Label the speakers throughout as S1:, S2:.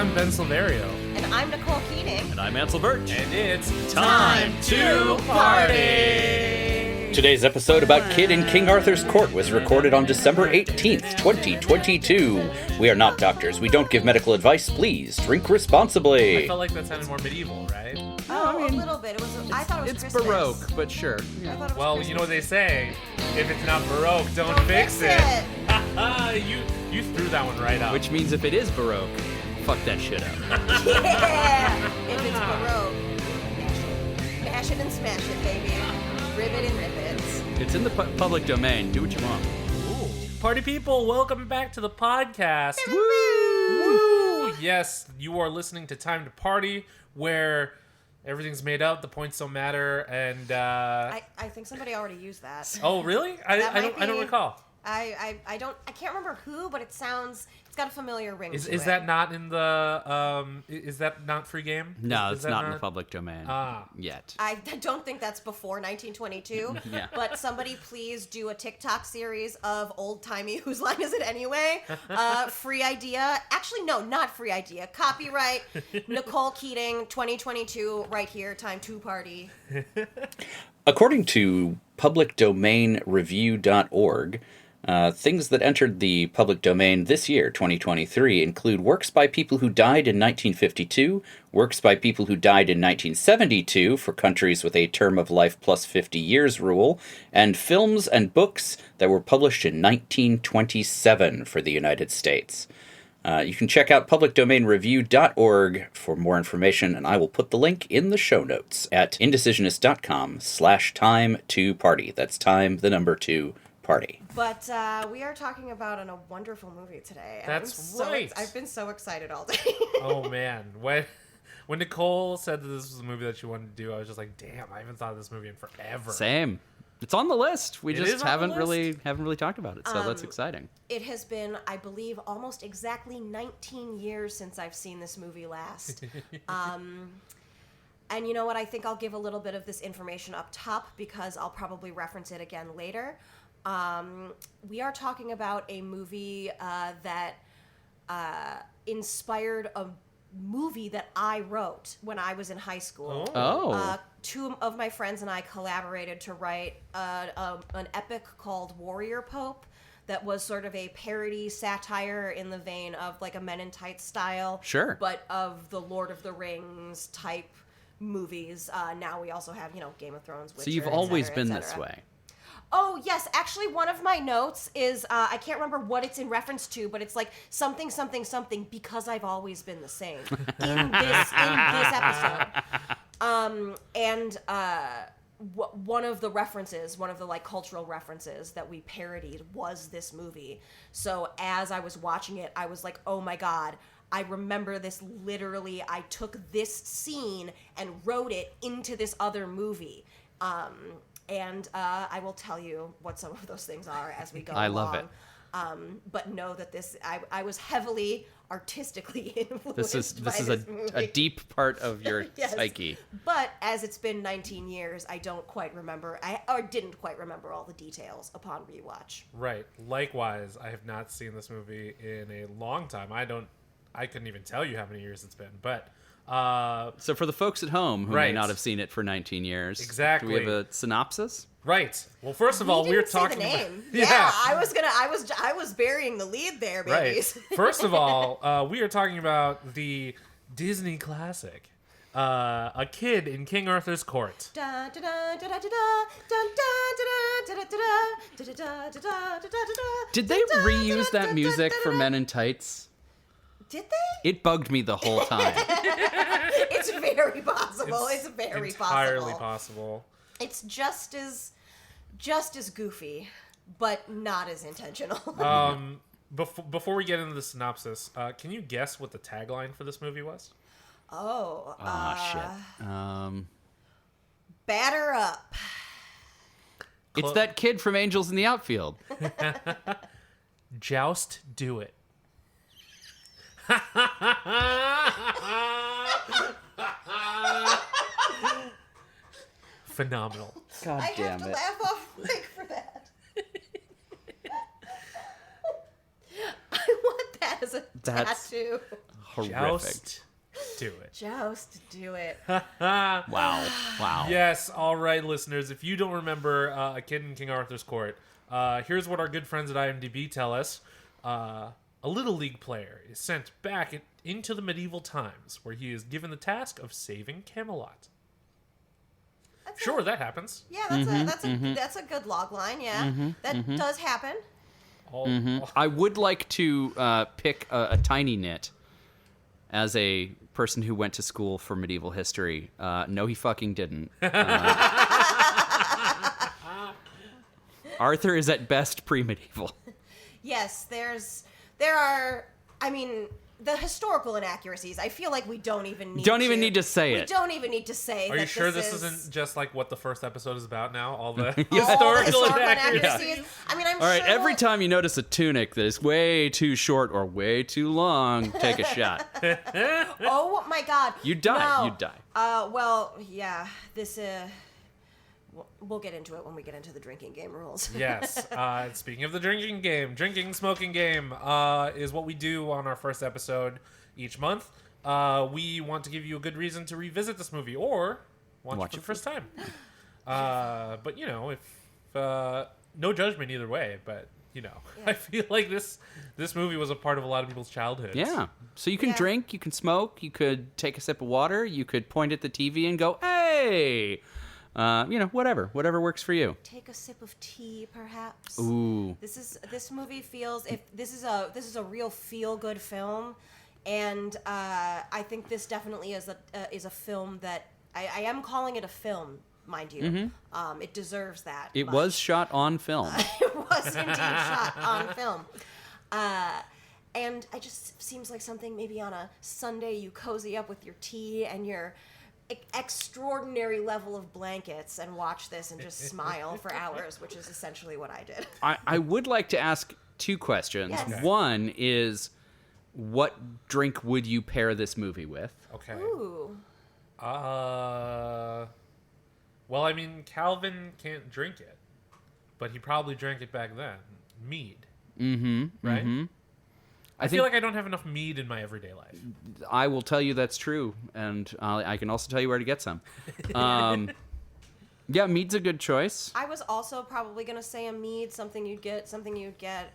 S1: I'm Ben Silverio.
S2: And I'm Nicole Keating.
S3: And I'm Ansel Birch.
S1: And it's time to party!
S3: Today's episode about Kid in King Arthur's Court was recorded on December 18th, 2022. We are not doctors. We don't give medical advice. Please drink responsibly.
S1: I felt like that sounded more medieval, right?
S2: Oh, a little bit. I thought it was
S3: It's
S2: Christmas.
S3: Baroque, but sure.
S2: I thought it was
S1: Well,
S2: Christmas.
S1: you know what they say. If it's not Baroque, don't fix it. You threw that one right out.
S3: Which means if it is Baroque, fuck that shit up.
S2: Yeah! If it's Baroque, mash it and smash it, baby. Ribbit and ribbits.
S3: It's in the public domain. Do what you want.
S1: Ooh. Party people, welcome back to the podcast.
S2: Woo!
S1: Yes, you are listening to Time to Party, where everything's made up, the points don't matter, and
S2: I think somebody already used that.
S1: oh, really? I don't recall.
S2: I can't remember who, but it's got a familiar ring to it.
S1: Is that not in the is that not free game?
S3: No,
S1: Is
S3: it's
S1: that
S3: not in the public domain yet.
S2: I don't think that's before 1922.
S3: Yeah.
S2: But somebody please do a TikTok series of old-timey Whose Line Is It Anyway? Free idea. Actually, no, not free idea. Copyright Nicole Keating 2022 right here, time to party.
S3: According to publicdomainreview.org, things that entered the public domain this year, 2023, include works by people who died in 1952, works by people who died in 1972 for countries with a term of life plus 50 years rule, and films and books that were published in 1927 for the United States. You can check out publicdomainreview.org for more information, and I will put the link in the show notes at indecisionist.com/time2party. That's time, the number 2, party.
S2: But we are talking about a wonderful movie today. And
S1: That's right.
S2: I've been so excited all day.
S1: Oh man, when Nicole said that this was a movie that she wanted to do, I was just like, damn, I haven't thought of this movie in forever.
S3: Same. It's on the list. We
S1: It
S3: just
S1: is on the
S3: haven't
S1: list?
S3: really talked about it, so that's exciting.
S2: It has been, I believe, almost exactly 19 years since I've seen this movie last. And you know what? I think I'll give a little bit of this information up top because I'll probably reference it again later. We are talking about a movie that inspired a movie that I wrote when I was in high school.
S3: Oh.
S2: Two of my friends and I collaborated to write an epic called Warrior Pope that was sort of a parody satire in the vein of like a Men in Tights style.
S3: Sure.
S2: But of the Lord of the Rings type movies. Now we also have, Game of Thrones, Witcher,
S3: So you've
S2: et
S3: always
S2: cetera,
S3: been
S2: et
S3: this
S2: cetera.
S3: way.
S2: Oh, yes. Actually, one of my notes is, I can't remember what it's in reference to, but it's like something, something, something, because I've always been the same in this episode. One of the references, one of the like cultural references that we parodied was this movie. So as I was watching it, I was like, oh my God, I remember this literally. I took this scene and wrote it into this other movie. And I will tell you what some of those things are as we go along.
S3: I love it.
S2: But know that I was heavily artistically influenced
S3: This
S2: by
S3: is
S2: this
S3: a
S2: movie.
S3: deep part of your
S2: Yes.
S3: psyche.
S2: But as it's been 19 years, I didn't quite remember all the details upon rewatch.
S1: Right. Likewise, I have not seen this movie in a long time. I couldn't even tell you how many years it's been, but
S3: So for the folks at home who may
S1: Right.
S3: not have seen it for 19 years,
S1: Exactly.
S3: do we have a synopsis?
S1: right. Well, first of all,
S2: We
S1: we're
S2: didn't say
S1: talking
S2: the name.
S1: about
S2: Yeah, I was burying the lead there, babies.
S1: Right. First of all, we are talking about the Disney classic, A Kid in King Arthur's Court.
S3: Did they reuse that music for Men in Tights?
S2: Did they?
S3: It bugged me the whole time.
S2: It's very possible. It's very
S1: entirely
S2: possible.
S1: possible.
S2: It's just as goofy, but not as intentional.
S1: Before we get into the synopsis, can you guess what the tagline for this movie was?
S3: Shit.
S2: Batter up.
S3: It's that kid from Angels in the Outfield.
S1: Joust, do it. Phenomenal.
S3: God
S2: I
S3: damn
S2: have to
S3: it.
S2: laugh off mic for that. I want that as a
S3: That's
S2: tattoo.
S3: Horrific.
S1: Joust. Do it.
S2: Joust, do it.
S3: Wow.
S1: Yes, all right, listeners. If you don't remember A Kid in King Arthur's Court, here's what our good friends at IMDb tell us. A Little League player is sent back into the medieval times, where he is given the task of saving Camelot. Sure, that happens.
S2: Yeah, that's a good log line. Yeah, that does happen.
S3: I would like to pick a tiny nit as a person who went to school for medieval history. No, he fucking didn't. Arthur is at best pre-medieval.
S2: Yes, there are. I mean, the historical inaccuracies. I feel like we don't even need
S3: to say it.
S2: We don't even need to say.
S1: Are
S2: that
S1: you sure this
S2: is...
S1: isn't just like what the first episode is about now? All the
S2: all
S1: historical
S2: inaccuracies.
S1: inaccuracies.
S2: I mean, I'm
S3: All right,
S2: sure
S3: every time you notice a tunic that is way too short or way too long, take a shot.
S2: Oh my God!
S3: You die.
S2: No.
S3: You die.
S2: Well, yeah. This. We'll get into it when we get into the drinking game rules.
S1: Yes. Speaking of the drinking game, smoking game is what we do on our first episode each month. We want to give you a good reason to revisit this movie or watch it for the first time. But, if no judgment either way, but, I feel like this movie was a part of a lot of people's childhoods.
S3: Yeah. So you can drink, you can smoke, you could take a sip of water, you could point at the TV and go, hey! Whatever works for you.
S2: Take a sip of tea, perhaps.
S3: Ooh.
S2: This movie feels this is a real feel good film, and I think this definitely is a film that I am calling it a film, mind you. Mm-hmm. It deserves that.
S3: It was shot on film.
S2: It was indeed shot on film. And it just seems like something maybe on a Sunday you cozy up with your tea and your extraordinary level of blankets and watch this and just smile for hours, which is essentially what I did.
S3: I would like to ask two questions.
S2: Yes.
S1: Okay.
S3: One is, what drink would you pair this movie with?
S1: Okay.
S2: Ooh.
S1: Well, I mean, Calvin can't drink it, but he probably drank it back then. Mead. Mm-hmm. Right? Mm-hmm. I feel like I don't have enough mead in my everyday life.
S3: I will tell you that's true, and I can also tell you where to get some. Yeah, mead's a good choice.
S2: I was also probably gonna say a mead, something you'd get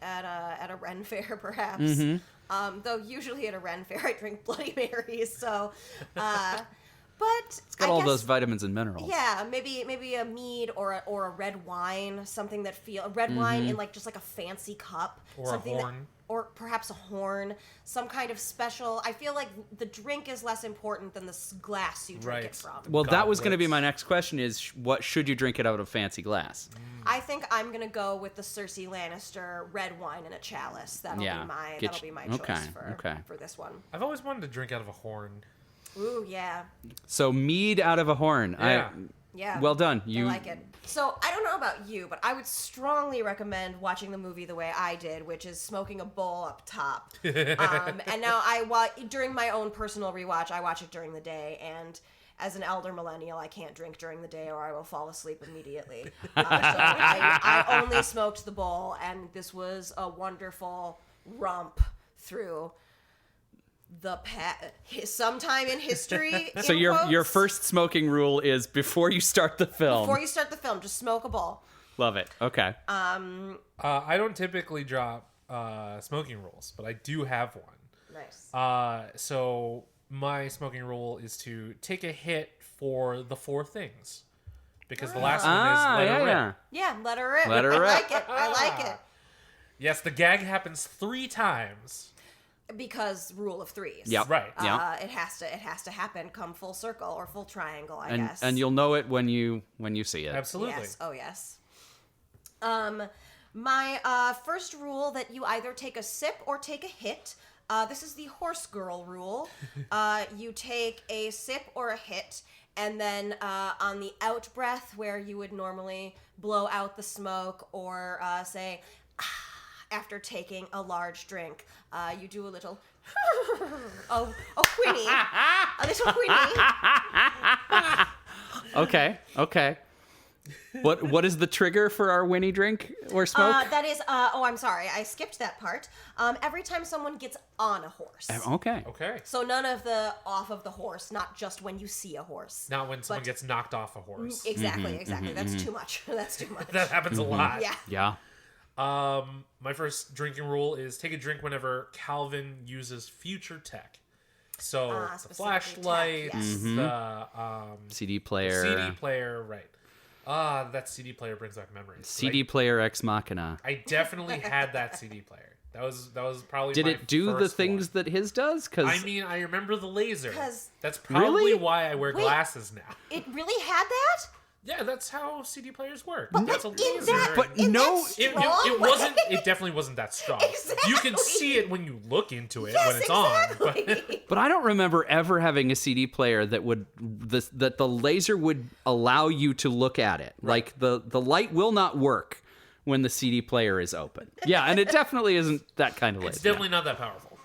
S2: at a Ren fair, perhaps. Mm-hmm. Though usually at a Ren fair I drink Bloody Marys, so. But
S3: it's got all those vitamins and minerals.
S2: Yeah, maybe a mead or a red wine, something that wine in just a fancy cup,
S1: or
S2: something
S1: a horn.
S2: or perhaps a horn, some kind of special. I feel like the drink is less important than the glass you drink it from.
S3: Well, that was going to be my next question: is what should you drink it out of a fancy glass?
S2: I think I'm gonna go with the Cersei Lannister red wine in a chalice. That'll be my choice for this one.
S1: I've always wanted to drink out of a horn.
S2: Ooh, yeah.
S3: So mead out of a horn.
S2: Yeah.
S3: Well done.
S2: I like it. So I don't know about you, but I would strongly recommend watching the movie the way I did, which is smoking a bowl up top. And now during my own personal rewatch, I watch it during the day, and as an elder millennial, I can't drink during the day or I will fall asleep immediately. So I only smoked the bowl, and this was a wonderful romp through sometime in history.
S3: So your first smoking rule is before you start the film.
S2: Before you start the film, just smoke a bowl.
S3: Love it. Okay.
S1: I don't typically drop smoking rules, but I do have one.
S2: Nice.
S1: So my smoking rule is to take a hit for the four things, because the last one is let her rip.
S2: Yeah, let her rip.
S3: Let her rip.
S2: I like it.
S1: Yes, the gag happens 3 times.
S2: Because rule of threes.
S3: Yep.
S1: Right.
S2: It has to happen come full circle or full triangle, I guess.
S3: And you'll know it when you see it.
S1: Absolutely.
S2: Yes. Oh yes. My first rule that you either take a sip or take a hit. This is the horse girl rule. You take a sip or a hit, and then on the out breath, where you would normally blow out the smoke or say, after taking a large drink, you do a little, a whinny, a little whinny.
S3: Okay.
S4: What is the trigger for our Winnie drink or smoke?
S2: That is, I'm sorry, I skipped that part. Every time someone gets on a horse.
S4: Okay.
S1: Okay.
S2: So none of the off of the horse, not just when you see a horse.
S1: Not when someone
S2: But-
S1: gets knocked off a horse.
S2: Exactly. That's too much. That's too much.
S1: That happens a lot.
S2: Yeah.
S4: Yeah.
S1: My first drinking rule is take a drink whenever Calvin uses future tech. So the
S2: specifically tech,
S1: flashlights,
S2: yes.
S1: the
S4: CD player.
S1: CD player, right? That CD player brings back memories.
S4: CD player ex machina.
S1: I definitely had that CD player. That was probably.
S4: Did
S1: my
S4: it do the
S1: first
S4: things
S1: one.
S4: that his does? Because
S1: I mean, I remember the laser.
S2: 'Cause-
S1: That's probably
S4: Really?
S1: why I wear
S2: Wait.
S1: glasses now.
S2: It really had that?
S1: Yeah, that's how CD players work.
S2: But
S1: That's a
S2: in
S1: laser.
S2: that,
S4: But
S2: in
S4: no-
S2: that
S1: It
S2: strong
S1: wasn't.
S2: way?
S1: It definitely wasn't that strong.
S2: Exactly.
S1: You can see it when you look into it
S2: Yes,
S1: when it's on.
S2: exactly.
S4: But I don't remember ever having a CD player that would that the laser would allow you to look at it. Like the light will not work when the CD player is open. Yeah, and it definitely isn't that kind of laser.
S1: It's definitely not that powerful.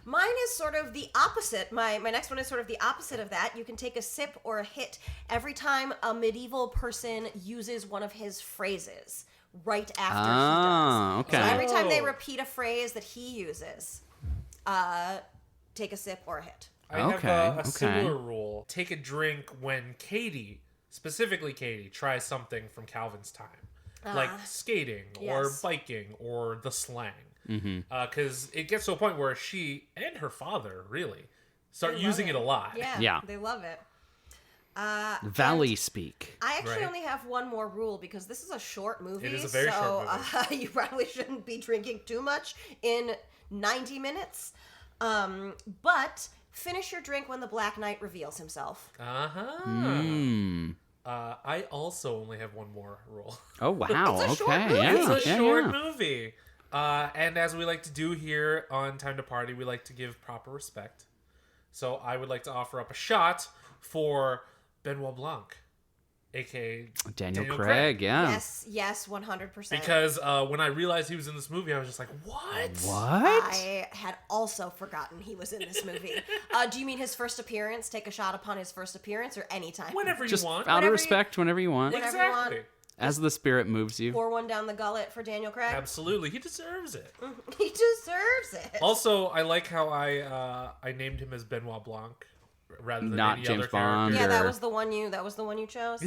S2: Mine is sort of the opposite. My next one is sort of the opposite of that. You can take a sip or a hit every time a medieval person uses one of his phrases right after
S4: Ah,
S2: he does.
S4: okay.
S2: So every time they
S1: Oh.
S2: repeat a phrase that he uses, take a sip or a hit.
S1: I have
S4: Okay,
S1: a
S4: okay.
S1: similar rule. Take a drink when Katie, specifically Katie, tries something from Calvin's time. Like skating or
S2: yes.
S1: biking or the slang. Because it gets to a point where she and her father really start
S2: They
S1: using
S2: love
S1: it a lot.
S4: Yeah.
S2: They love it.
S4: Valley speak.
S2: I actually
S1: Right.
S2: only have one more rule because this is a short movie.
S1: It is a very
S2: so,
S1: short
S2: you probably shouldn't be drinking too much in 90 minutes. But finish your drink when the Black Knight reveals himself.
S1: I also only have one more rule.
S4: Oh wow.
S2: It's a short
S4: okay.
S2: movie.
S4: Yeah.
S1: It's a
S4: yeah,
S1: short
S4: yeah.
S1: movie. And as we like to do here on Time to Party, we like to give proper respect. So I would like to offer up a shot for Benoit Blanc, aka
S4: Daniel Craig. Yeah.
S2: Yes, 100%.
S1: Because when I realized he was in this movie, I was just like, what?
S4: What?
S2: I had also forgotten he was in this movie. Do you mean his first appearance? Take a shot upon his first appearance or anytime?
S1: Whenever
S4: Just
S1: you want.
S4: out
S2: Whatever
S4: of
S2: you-
S4: respect, whenever you want,
S2: Whenever you want.
S1: Exactly.
S4: as the spirit moves you.
S2: Pour one down the gullet for Daniel Craig.
S1: Absolutely. He deserves it.
S2: He deserves it.
S1: Also, I like how I named him as Benoit Blanc rather than
S4: Not
S1: any
S4: James
S1: other
S4: Bond.
S1: character.
S2: Yeah, that
S4: or-
S2: was the one you chose.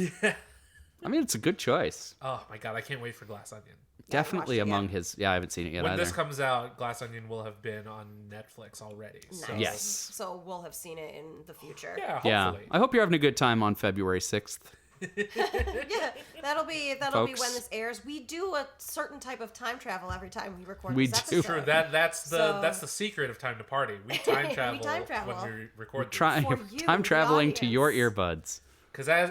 S4: I mean, it's a good choice.
S1: Oh my god, I can't wait for Glass Onion.
S4: Definitely
S2: watched it
S4: among
S2: yet.
S4: his. Yeah, I haven't seen it yet
S1: When
S4: either.
S1: this comes out, Glass Onion will have been on Netflix already. So,
S2: Nice.
S4: Yes.
S2: So we'll have seen it in the future.
S1: Yeah,
S4: Yeah,
S1: hopefully.
S4: I hope you're having a good time on February 6th.
S2: Yeah, that'll be
S4: Folks.
S2: when this airs. We do a certain type of time travel every time we record
S4: We
S2: this
S4: do.
S2: episode.
S1: True. That's the
S2: So-
S1: that's the secret of Time to Party. We time travel,
S2: time travel.
S1: when we record.
S4: Try
S2: For you,
S4: time
S2: the
S4: traveling to your
S2: audience.
S4: earbuds.
S1: Because as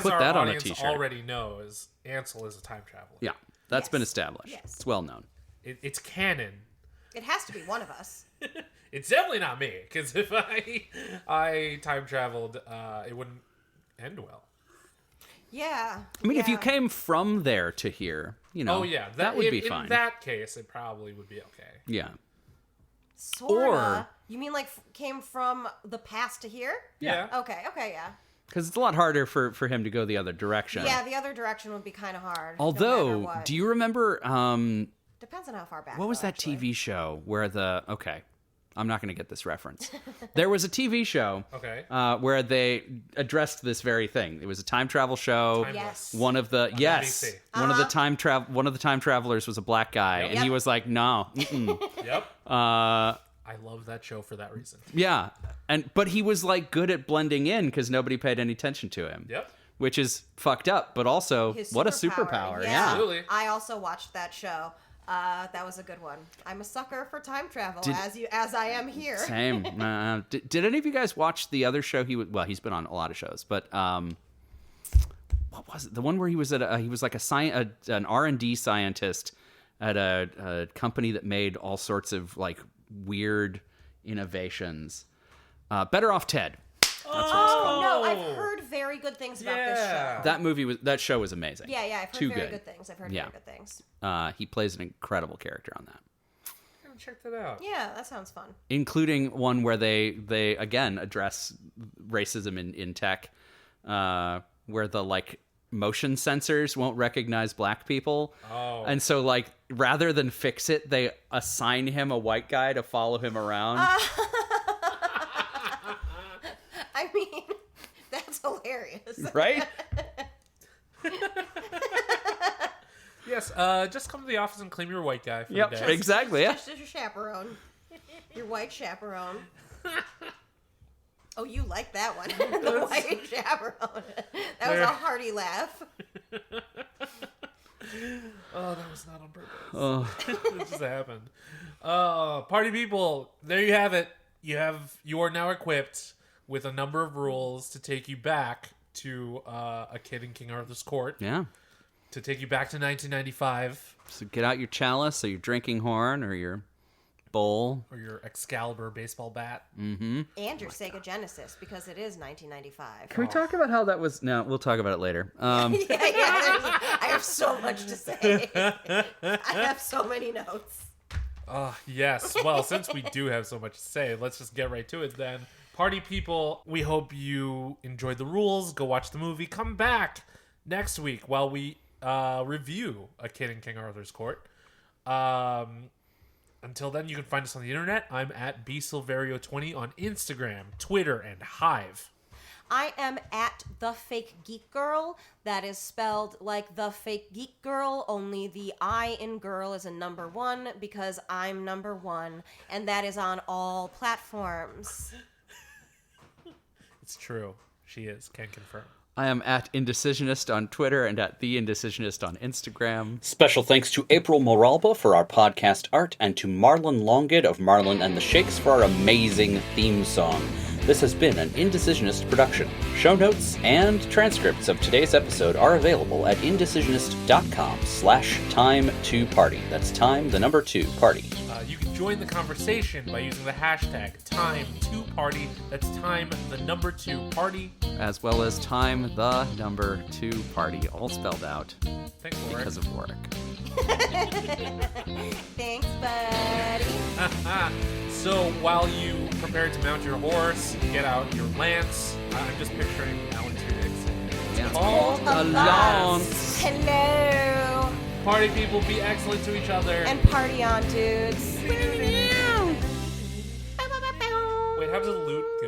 S4: put
S1: our
S4: that on a
S1: audience
S4: t-shirt.
S1: already knows, Ansel is a time traveler.
S4: Yeah, that's
S2: Yes.
S4: been established.
S2: Yes.
S4: It's well known.
S1: It's canon.
S2: It has to be one of us.
S1: It's definitely not me. Because if I time traveled, it wouldn't end well.
S2: Yeah.
S4: I mean, if you
S2: yeah.
S4: came from there to here, you know,
S1: Oh yeah,
S4: that would be
S1: in
S4: fine.
S1: that case, it probably would be okay.
S4: Yeah.
S2: Sorta.
S4: or-
S2: You mean like came from the past to here?
S1: Yeah.
S2: Okay, yeah.
S4: Because it's a lot harder for him to go the other direction.
S2: Yeah, the other direction would be kind of hard. no matter
S4: Although,
S2: what.
S4: do you remember
S2: Depends on how far back.
S4: what was
S2: though,
S4: that
S2: actually.
S4: TV show where I'm not going to get this reference. There was a TV show
S1: Okay.
S4: where they addressed this very thing. It was a time travel show.
S2: Yes.
S4: One of the
S1: NBC.
S4: one of the one of the time travelers was a black guy, and he
S2: Yep.
S4: was like, "No, mm-mm."
S1: Yep.
S4: uh,
S1: I love that show for that reason.
S4: yeah." But he was like good at blending in because nobody paid any attention to him.
S1: Yep.
S4: Which is fucked up, but also
S2: His
S4: what a superpower!
S2: Yeah.
S4: Yeah.
S1: Absolutely.
S2: I also watched that show. That was a good one. I'm a sucker for time travel,
S4: Did-
S2: as I am here.
S4: Same. Did any of you guys watch the other show? He's been on a lot of shows, but what was it? The one where he was he was like an R&D scientist at a company that made all sorts of like weird innovations. Better Off Ted.
S2: Oh no, I've heard very good things about this
S1: Yeah.
S2: show.
S4: That show was amazing.
S2: Yeah, I've heard
S4: Too
S2: very
S4: good.
S2: good things. I've heard
S4: Yeah.
S2: very good things.
S4: He plays an incredible character on that,
S1: Check that out.
S2: Yeah, that sounds fun.
S4: including one where they again address racism in tech, where the like motion sensors won't recognize black people.
S1: Oh.
S4: And so, like, rather than fix it, they assign him a white guy to follow him around.
S2: I mean, that's hilarious.
S4: Right?
S1: Yes, just come to the office and claim your white guy for
S4: Yep,
S1: the day.
S4: exactly. Yeah.
S2: Just your chaperone. Your white chaperone. Oh, you like that one. The white chaperone. That was a hearty laugh.
S1: Oh, that was not on purpose. It just happened. Party people, there you have it. You are now equipped with a number of rules to take you back to a kid in King Arthur's court.
S4: Yeah.
S1: To take you back to 1995.
S4: So get out your chalice or your drinking horn or your bowl.
S1: Or your Excalibur baseball bat.
S2: And your Sega Genesis, because it is 1995.
S4: Can we talk about how that was? No, we'll talk about it later.
S2: I have so much to say. I have so many notes.
S1: Yes. Well, since we do have so much to say, let's just get right to it then. Party people, we hope you enjoyed the rules. Go watch the movie. Come back next week while we review A Kid in King Arthur's Court. Until then, you can find us on the internet. I'm at bsilverio20 on Instagram, Twitter, and Hive.
S2: I am at The Fake Geek Girl. That is spelled like The Fake Geek Girl, only the I in girl is a number 1 because I'm number 1. And that is on all platforms.
S1: It's true. She is. Can confirm.
S4: I am at indecisionist on Twitter and at the indecisionist on Instagram.
S3: Special thanks to April Moralba for our podcast art and to Marlon Longid of Marlon and the Shakes for our amazing theme song. This has been an Indecisionist production. Show notes and transcripts of today's episode are available at indecisionist.com/time2party. That's time, the number 2, party.
S1: You can join the conversation by using the hashtag time2party. That's time, the number 2, party.
S4: As well as time, the number 2 party, all spelled out
S1: Thanks, Warwick.
S4: because of work.
S2: Thanks, buddy.
S1: So while you prepare to mount your horse, get out your lance. I'm just picturing Alan Tudyk's.
S4: Yeah.
S1: Called
S4: A lance.
S2: Hello.
S1: Party people, be excellent to each other.
S2: And party on, dudes.
S1: Wait, how does the lute go?